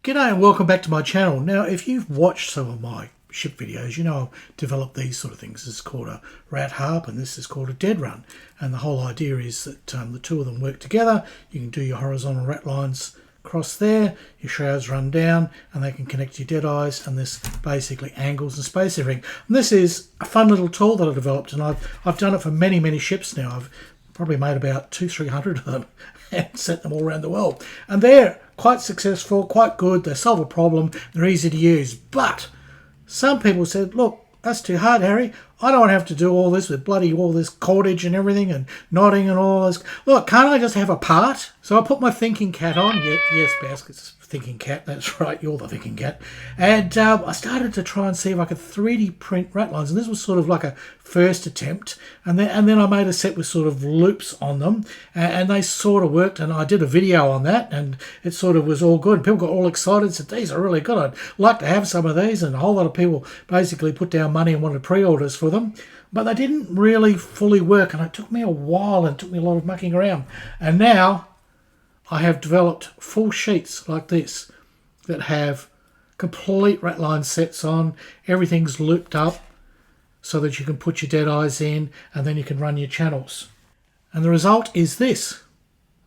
G'day and welcome back to my channel. Now, if you've watched some of my ship videos, you know I've developed these sort of things. This is called a rat harp and this is called a dead run. And the whole idea is that the two of them work together. You can do your horizontal rat lines across there, your shrouds run down, and they can connect to your dead eyes, and this basically angles and space everything. And this is a fun little tool that I developed, and I've done it for many ships now. I've probably made about 200-300 of them and sent them all around the world. And they're quite successful, quite good. They solve a problem. They're easy to use. But some people said, look, that's too hard, Harry. I don't want to have to do all this with all this cordage and everything and knotting and all this. Look, can't I just have a part? So I put my thinking cap on. Yes, Basket's thinking cap. That's right. You're the thinking cap. And I started to try and see if I could 3D print rat lines. And this was sort of like a first attempt. And then I made a set with sort of loops on them. And they sort of worked. And I did a video on that. And it sort of was all good. People got all excited and said, these are really good. I'd like to have some of these. And a whole lot of people basically put down money and wanted pre-orders for them. But they didn't really fully work. And it took me a while and it took me a lot of mucking around. And now I have developed full sheets like this that have complete ratline sets on. Everything's looped up so that you can put your dead eyes in and then you can run your channels. And the result is this.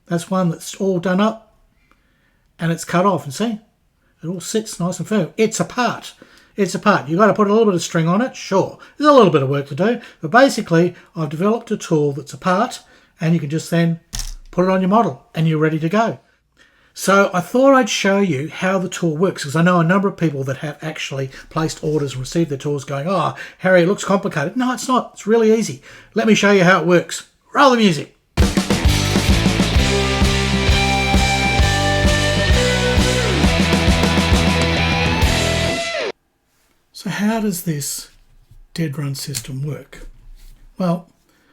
That's one that's all done up and it's cut off. And see, it all sits nice and firm. It's a part. It's a part. You've got to put a little bit of string on it, sure. There's a little bit of work to do. But basically, I've developed a tool that's a part and you can just then put it on your model and you're ready to go. So I thought I'd show you how the tool works, because I know a number of people that have actually placed orders and received their tools going, oh, Harry, it looks complicated. No, it's not. It's really easy. Let me show you how it works. Roll the music. So how does this dead run system work? Well,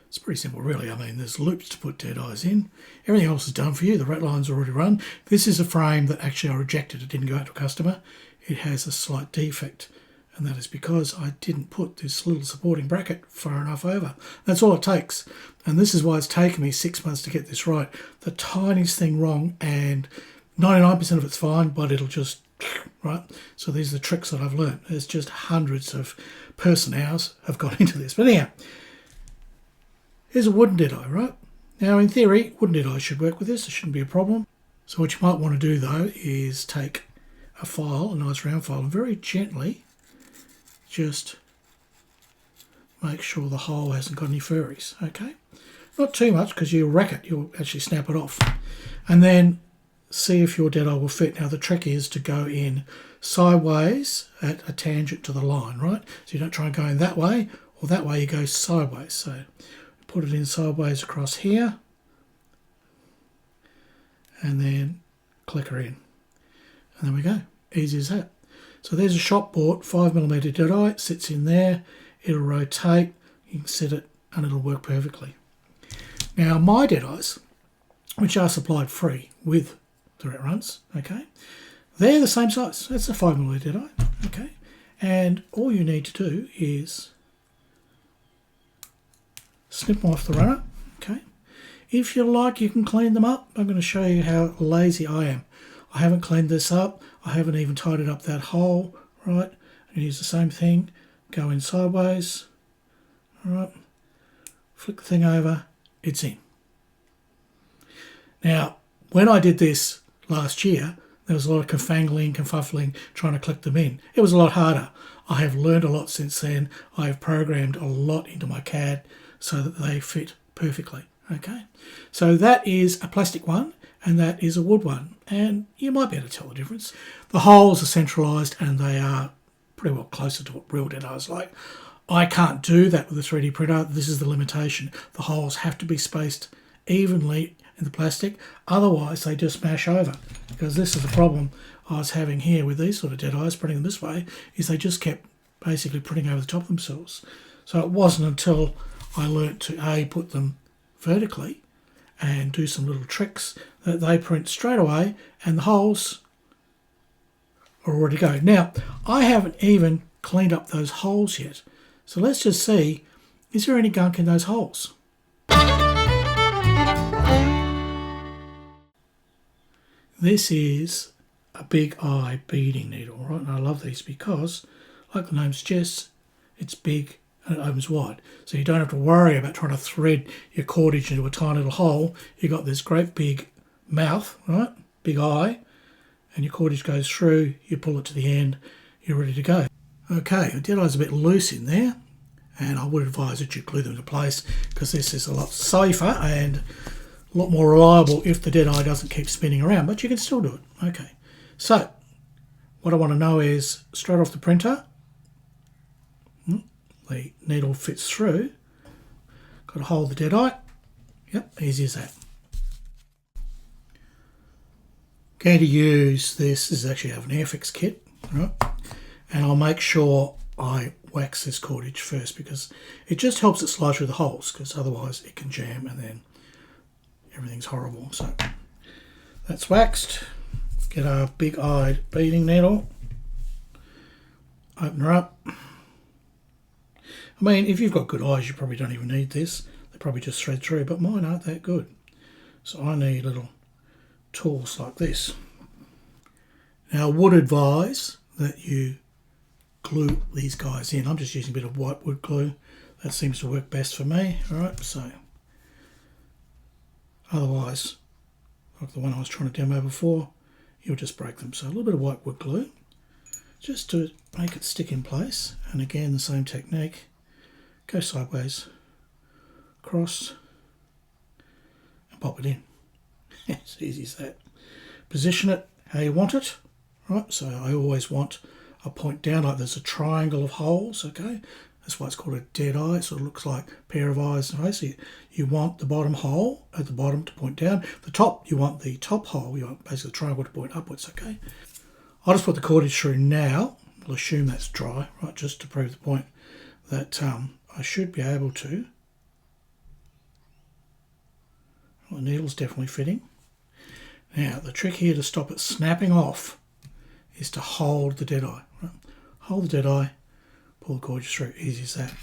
it's pretty simple, really. I mean, there's loops to put dead eyes in. Everything else is done for you. The rat line's already run. This is a frame that actually I rejected. It didn't go out to a customer. It has a slight defect, and that is because I didn't put this little supporting bracket far enough over. That's all it takes. And this is why it's taken me 6 months to get this right. The tiniest thing wrong, and 99% of it's fine, but it'll just, right? So these are the tricks that I've learned. There's just hundreds of person hours have gone into this. But anyhow, here's a wooden deadeye, right? Now, in theory, wooden deadeye should work with this. It shouldn't be a problem. So what you might want to do, though, is take a file, a nice round file, and very gently just make sure the hole hasn't got any furries, okay? Not too much, because you'll wreck it. You'll actually snap it off. And then see if your deadeye will fit. Now, the trick is to go in sideways at a tangent to the line, right? So you don't try and go in that way, or that way you go sideways. So put it in sideways across here and then click her in. And there we go. Easy as that. So there's a shop bought 5mm deadeye. It sits in there. It'll rotate. You can set it and it'll work perfectly. Now my deadeyes, which are supplied free with the rat runs, okay, they're the same size. That's a 5mm deadeye, okay. And all you need to do is snip them off the runner, okay. If you like, you can clean them up. I'm going to show you how lazy I am. I haven't cleaned this up. I haven't even tidied up that hole, right. And use the same thing. Go in sideways, all right. Flick the thing over. It's in. Now, when I did this last year, there was a lot of confuffling, trying to click them in. It was a lot harder. I have learned a lot since then. I have programmed a lot into my CAD so that they fit perfectly, okay? So that is a plastic one and that is a wood one, and you might be able to tell the difference. The holes are centralised and they are pretty well closer to what real deadeye is like. I can't do that with a 3D printer. This is the limitation. The holes have to be spaced evenly in the plastic, otherwise they just smash over, because this is the problem I was having here with these sort of dead eyes, printing them this way, is they just kept basically printing over the top of themselves. So it wasn't until I learnt to put them vertically and do some little tricks that they print straight away and the holes are ready to go. Now, I haven't even cleaned up those holes yet, so let's just see, is there any gunk in those holes? This is a big eye beading needle, right? And I love these because, like the name suggests, it's big and it opens wide. So you don't have to worry about trying to thread your cordage into a tiny little hole. You've got this great big mouth, right? Big eye, and your cordage goes through, you pull it to the end, you're ready to go. Okay, the deadeye's a bit loose in there, and I would advise that you glue them into place because this is a lot safer and a lot more reliable if the deadeye doesn't keep spinning around, but you can still do it. Okay, so what I want to know is straight off the printer, the needle fits through, got to hold the deadeye, yep, easy as that. Going to use this is actually have an Airfix kit, right? And I'll make sure I wax this cordage first because it just helps it slide through the holes, because otherwise it can jam and then everything's horrible. So that's waxed. Get our big-eyed beading needle, open her up. I mean, if you've got good eyes, you probably don't even need this. They probably just thread through, but mine aren't that good. So I need little tools like this. Now I would advise that you glue these guys in. I'm just using a bit of white wood glue. That seems to work best for me. Alright, so otherwise, like the one I was trying to demo before, you'll just break them. So a little bit of white wood glue just to make it stick in place. And again, the same technique. Go sideways, across, and pop it in. It's easy as that. Position it how you want it, right? So I always want a point down, like there's a triangle of holes, okay? That's why it's called a dead eye. So it looks like a pair of eyes. So you want the bottom hole at the bottom to point down. The top, you want the top hole, you want basically the triangle to point upwards, okay? I'll just put the cordage through now. We'll assume that's dry, right? Just to prove the point that I should be able to. Well, the needle's definitely fitting. Now, the trick here to stop it snapping off is to hold the deadeye. Right? Hold the deadeye, pull the cordage through, easy as that.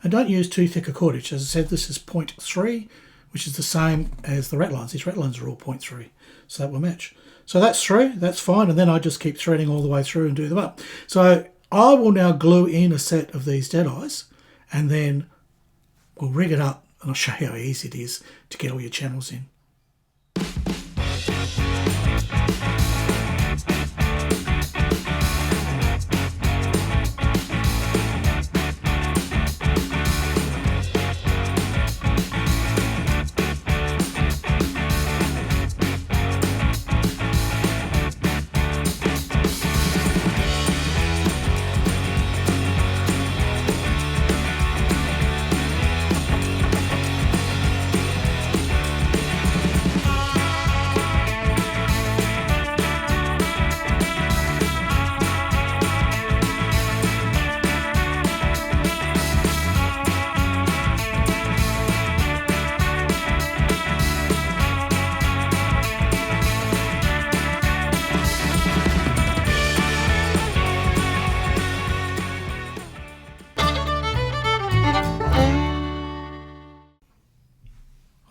And don't use too thick a cordage. As I said, this is 0.3, which is the same as the ratlines. These ratlines are all 0.3, so that will match. So that's through, that's fine, and then I just keep threading all the way through and do them up. So I will now glue in a set of these deadeyes, and then we'll rig it up, and I'll show you how easy it is to get all your channels in.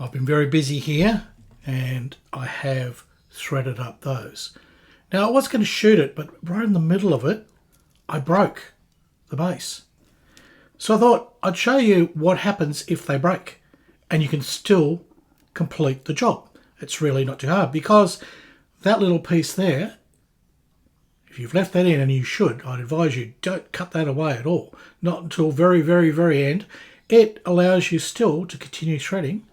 I've been very busy here and I have threaded up those. Now I was going to shoot it, but right in the middle of it, I broke the base. So I thought I'd show you what happens if they break and you can still complete the job. It's really not too hard because that little piece there, if you've left that in, and you should, I'd advise you don't cut that away at all. Not until very, very, very end. It allows you still to continue threading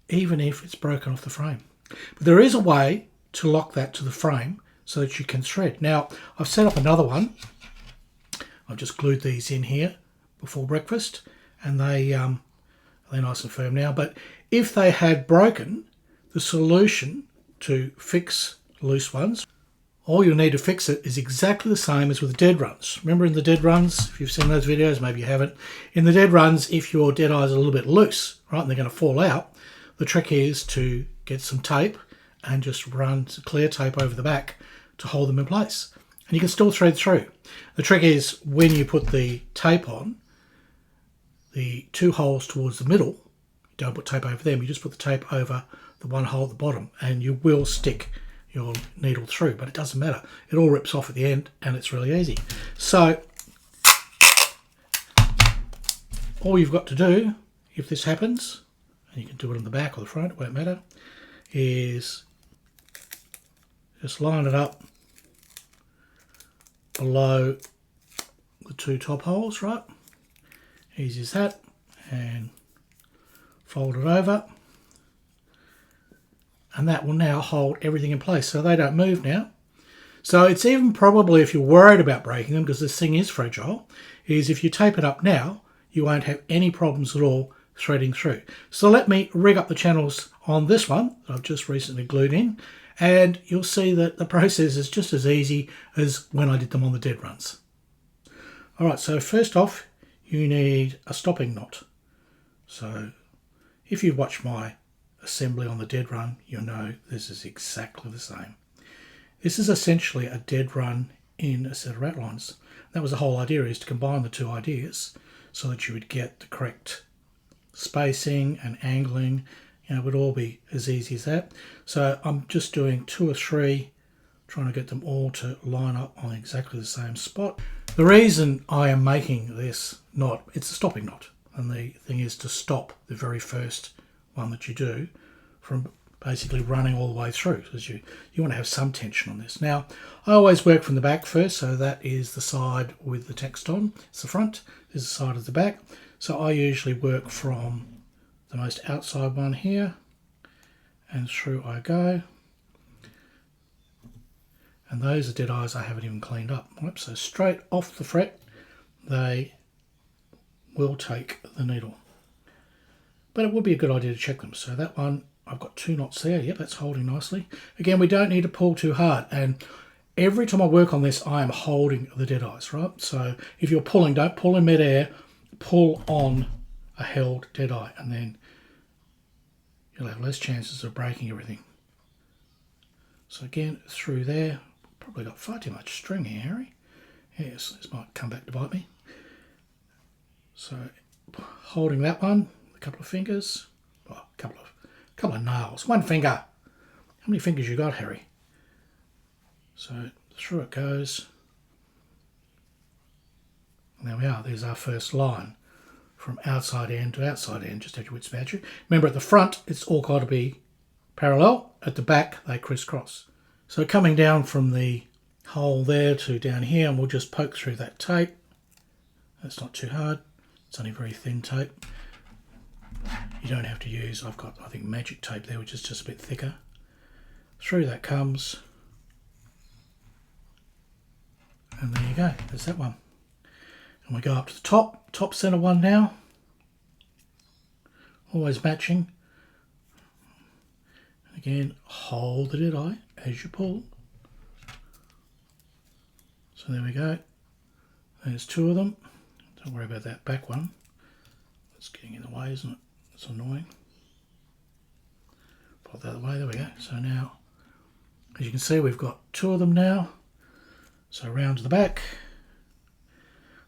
even if it's broken off the frame. But there is a way to lock that to the frame so that you can thread. Now, I've set up another one. I've just glued these in here before breakfast, and they're nice and firm now. But if they had broken, the solution to fix loose ones, all you'll need to fix it is exactly the same as with the dead runs. Remember in the dead runs, if you've seen those videos, maybe you haven't, in the dead runs, if your dead eyes are a little bit loose, right, and they're going to fall out, the trick is to get some tape and just run clear tape over the back to hold them in place. And you can still thread through. The trick is when you put the tape on, the two holes towards the middle, don't put tape over them, you just put the tape over the one hole at the bottom and you will stick your needle through, but it doesn't matter. It all rips off at the end and it's really easy. So all you've got to do, if this happens, and you can do it on the back or the front, it won't matter, is just line it up below the two top holes, right? Easy as that, and fold it over, and that will now hold everything in place so they don't move now. So it's even probably, if you're worried about breaking them, because this thing is fragile, is if you tape it up now, you won't have any problems at all threading through. So let me rig up the channels on this one that I've just recently glued in, and you'll see that the process is just as easy as when I did them on the dead runs. Alright, so first off, you need a stopping knot. So if you've watched my assembly on the dead run, you'll know this is exactly the same. This is essentially a dead run in a set of ratlines. That was the whole idea, is to combine the two ideas so that you would get the correct spacing and angling. You know, it would all be as easy as that. So I'm just doing 2 or 3, trying to get them all to line up on exactly the same spot. The reason I am making this knot, it's a stopping knot, and the thing is to stop the very first one that you do from basically running all the way through, because you want to have some tension on this. Now, I always work from the back first, so that is the side with the text on. It's the front, this is the side of the back. So I usually work from the most outside one here, and through I go. And those are dead eyes I haven't even cleaned up. Right, so straight off the fret, they will take the needle. But it would be a good idea to check them. So that one, I've got 2 knots there. Yep, that's holding nicely. Again, we don't need to pull too hard. And every time I work on this, I am holding the dead eyes, right? So if you're pulling, don't pull in midair, pull on a held dead eye, and then you'll have less chances of breaking everything. So again, through there, probably got far too much string here, Harry. Yes, this might come back to bite me. So holding that one, a couple of fingers, oh, a couple of nails, 1 finger. How many fingers you got, Harry? So through it goes. And there we are, there's our first line from outside end to outside end, just have your wits about you. Remember, at the front, it's all got to be parallel. At the back, they crisscross. So coming down from the hole there to down here, and we'll just poke through that tape. That's not too hard. It's only very thin tape. You don't have to use, I've got, I think, magic tape there, which is just a bit thicker. Through that comes. And there you go, there's that one. And we go up to the top center one now. Always matching. Again, hold the dead eye as you pull. So there we go. There's 2 of them. Don't worry about that back one. It's getting in the way, isn't it? It's annoying. Pull that away, there we go. So now, as you can see, we've got 2 of them now. So round to the back.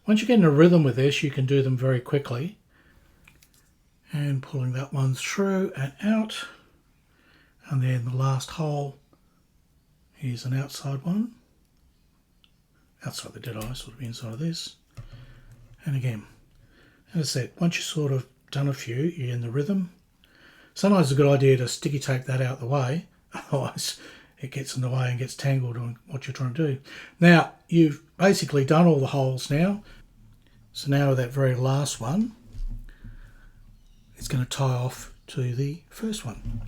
Once you get in a rhythm with this, you can do them very quickly. And pulling that one through and out. And then the last hole is an outside one. Outside the dead eye, sort of inside of this. And again, as I said, once you've sort of done a few, you're in the rhythm. Sometimes it's a good idea to sticky tape that out the way, otherwise it gets in the way and gets tangled on what you're trying to do. Now, you've basically done all the holes now. So now that very last one, it's going to tie off to the first one.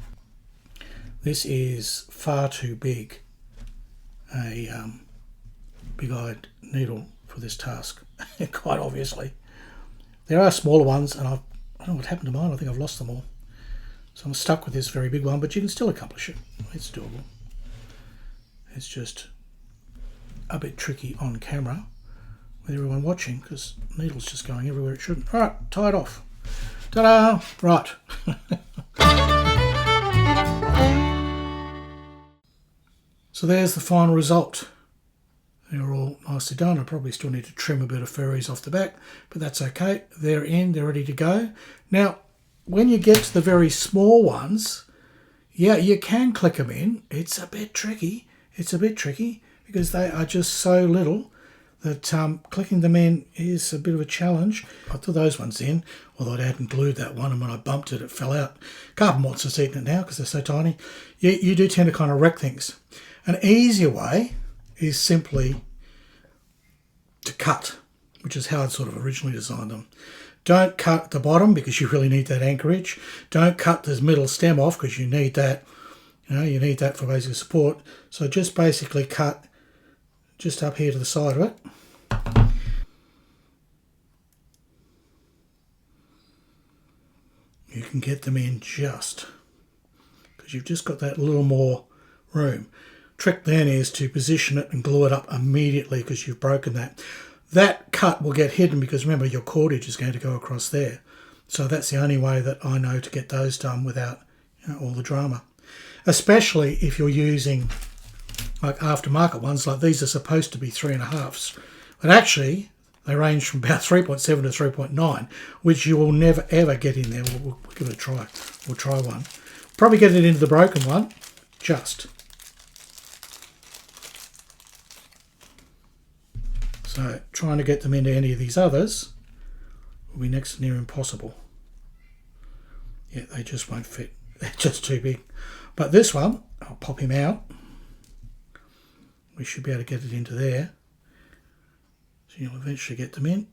This is far too big a big-eyed needle for this task, quite obviously. There are smaller ones, and I don't know what happened to mine. I think I've lost them all. So I'm stuck with this very big one, but you can still accomplish it. It's doable. It's just a bit tricky on camera with everyone watching, because the needle's just going everywhere it shouldn't. All right, tie it off. Ta-da! Right. So there's the final result. They're all nicely done. I probably still need to trim a bit of furries off the back, but that's okay. They're in, they're ready to go. Now, when you get to the very small ones, Yeah, you can click them in. It's a bit tricky. It's a bit tricky because they are just so little that clicking them in is a bit of a challenge. I threw those ones in, although I hadn't glued that one, and when I bumped it, it fell out. Carbon moths are eating it now because they're so tiny. You do tend to kind of wreck things. An easier way is simply to cut, which is how I'd sort of originally designed them. Don't cut the bottom because you really need that anchorage. Don't cut this middle stem off because you need that. You need that for basic support. So just basically cut just up here to the side of it. You can get them in just because you've just got that little more room. Trick then is to position it and glue it up immediately because you've broken that. That cut will get hidden because remember your cordage is going to go across there. So that's the only way that I know to get those done without all the drama. Especially if you're using like aftermarket ones, like these are supposed to be 3.5s, but actually they range from about 3.7 to 3.9, which you will never ever get in there. We'll give it a try. We'll try one. Probably get it into the broken one, just. So trying to get them into any of these others will be next to near impossible. Yeah, they just won't fit. They're just too big. But this one, I'll pop him out. We should be able to get it into there. So you'll eventually get them in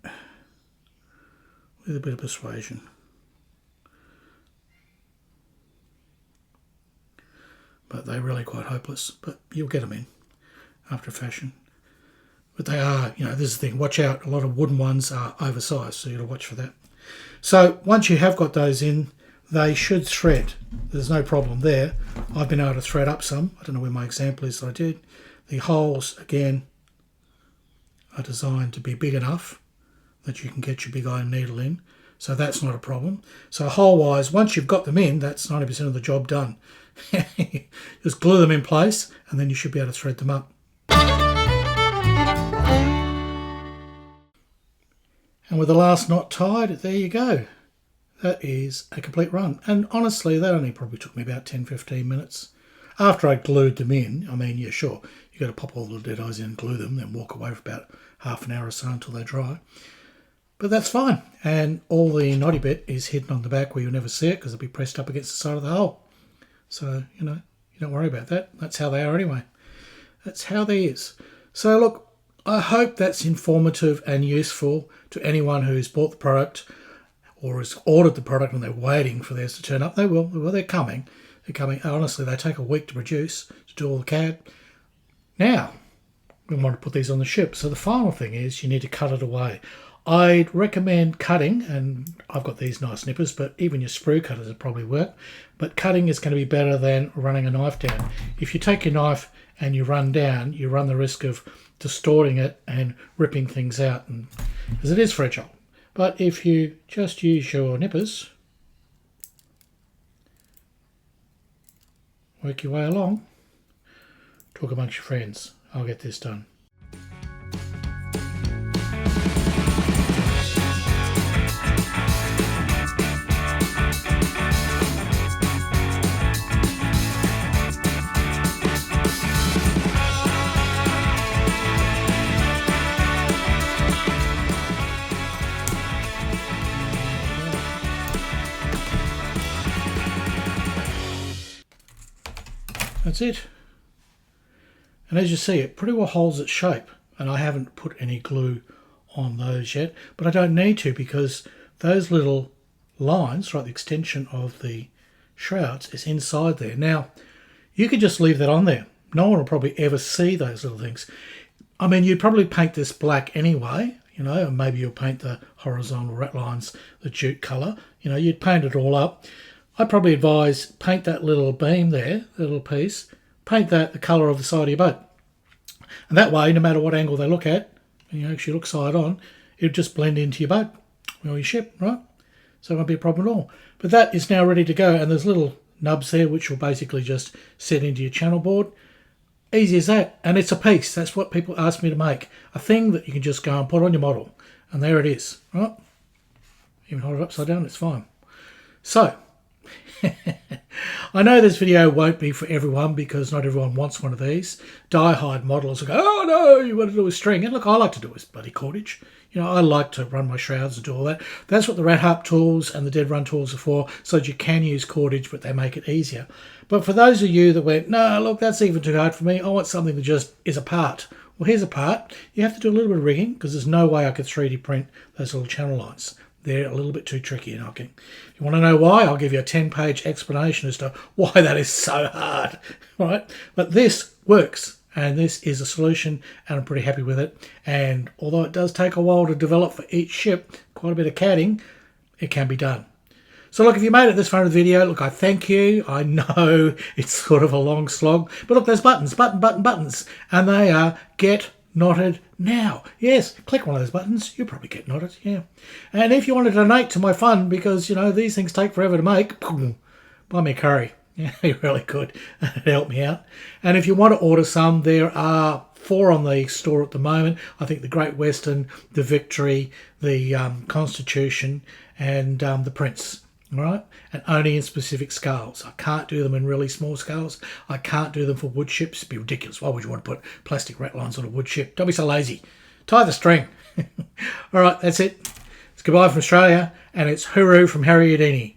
with a bit of persuasion. But they're really quite hopeless. But you'll get them in after a fashion. But they are, this is the thing, watch out, a lot of wooden ones are oversized, so you've got to watch for that. So once you have got those in, they should thread. There's no problem there. I've been able to thread up some. I don't know where my example is that I did. The holes, again, are designed to be big enough that you can get your big iron needle in. So that's not a problem. So hole-wise, once you've got them in, that's 90% of the job done. Just glue them in place, and then you should be able to thread them up. And with the last knot tied, there you go. That is a complete run. And honestly, that only probably took me about 10-15 minutes. After I glued them in, yeah, sure, you've got to pop all the deadeyes in and glue them, then walk away for about half an hour or so until they dry. But that's fine. And all the knotty bit is hidden on the back where you'll never see it because it'll be pressed up against the side of the hole. So, you don't worry about that. That's how they are anyway. That's how they is. So look, I hope that's informative and useful to anyone who's bought the product or has ordered the product and they're waiting for theirs to turn up. They will. Well, they're coming. They're coming. Honestly, they take a week to produce, to do all the CAD. Now, we want to put these on the ship. So the final thing is you need to cut it away. I'd recommend cutting, and I've got these nice nippers, but even your sprue cutters would probably work. But cutting is going to be better than running a knife down. If you take your knife and you run down, you run the risk of distorting it and ripping things out, because it is fragile. But if you just use your nippers, work your way along, talk amongst your friends, I'll get this done. That's it. And as you see, it pretty well holds its shape, and I haven't put any glue on those yet, but I don't need to because those little lines, right, the extension of the shrouds is inside there. Now, you could just leave that on there. No one will probably ever see those little things. You'd probably paint this black anyway, and maybe you'll paint the horizontal ratlines the jute colour. You'd paint it all up. I'd probably advise paint that little beam there, the little piece, paint that the colour of the side of your boat. And that way, no matter what angle they look at, and you actually look side on, it'll just blend into your boat or your ship, right? So it won't be a problem at all. But that is now ready to go, and there's little nubs there which will basically just set into your channel board. Easy as that, and it's a piece. That's what people ask me to make. A thing that you can just go and put on your model, and there it is, right? Even hold it upside down, it's fine. So, I know this video won't be for everyone because not everyone wants one of these. Die-hide modelers will go, oh no, you want to do a string. And look, I like to do a bloody cordage. You know, I like to run my shrouds and do all that. That's what the rat harp tools and the dead run tools are for, so that you can use cordage, but they make it easier. But for those of you that went, no, look, that's even too hard for me. I want something that just is a part. Well, here's a part. You have to do a little bit of rigging because there's no way I could 3D print those little channel lines. They're a little bit too tricky, and if you want to know why, I'll give you a 10-page explanation as to why that is so hard, right? But this works, and this is a solution, and I'm pretty happy with it. And although it does take a while to develop for each ship, quite a bit of CADing, it can be done. So look, if you made it this far in the video, look, I thank you. I know it's sort of a long slog, but look, there's buttons, buttons, and they are get knotted now. Yes, click one of those buttons, you'll probably get knotted, yeah. And if you want to donate to my fund, because, you know, these things take forever to make, buy me a curry. Yeah, you really could. It'd help me out. And if you want to order some, there are 4 on the store at the moment. I think the Great Western, the Victory, the Constitution, and the Prince. All right, and only in specific scales. I can't do them in really small scales. I can't do them for wood ships. It'd be ridiculous. Why would you want to put plastic ratlines on a wood ship? Don't be so lazy. Tie the string. All right, that's it. It's goodbye from Australia, and it's hooroo from Harry Houdini.